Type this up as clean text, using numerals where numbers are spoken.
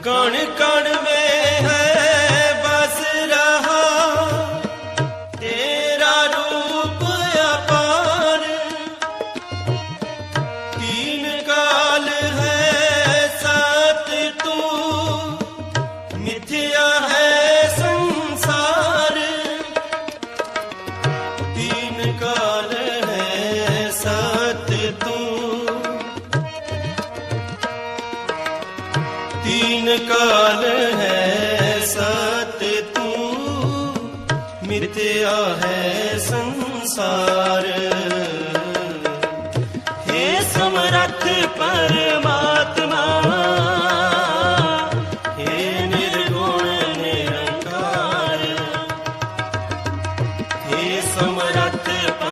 कण कण में है बस रहा तेरा रूप अपार। तीन काल है सत तू मिथ्या है संसार। तीन काल है सत तू तीन काल है सत तू मिथ्या है संसार।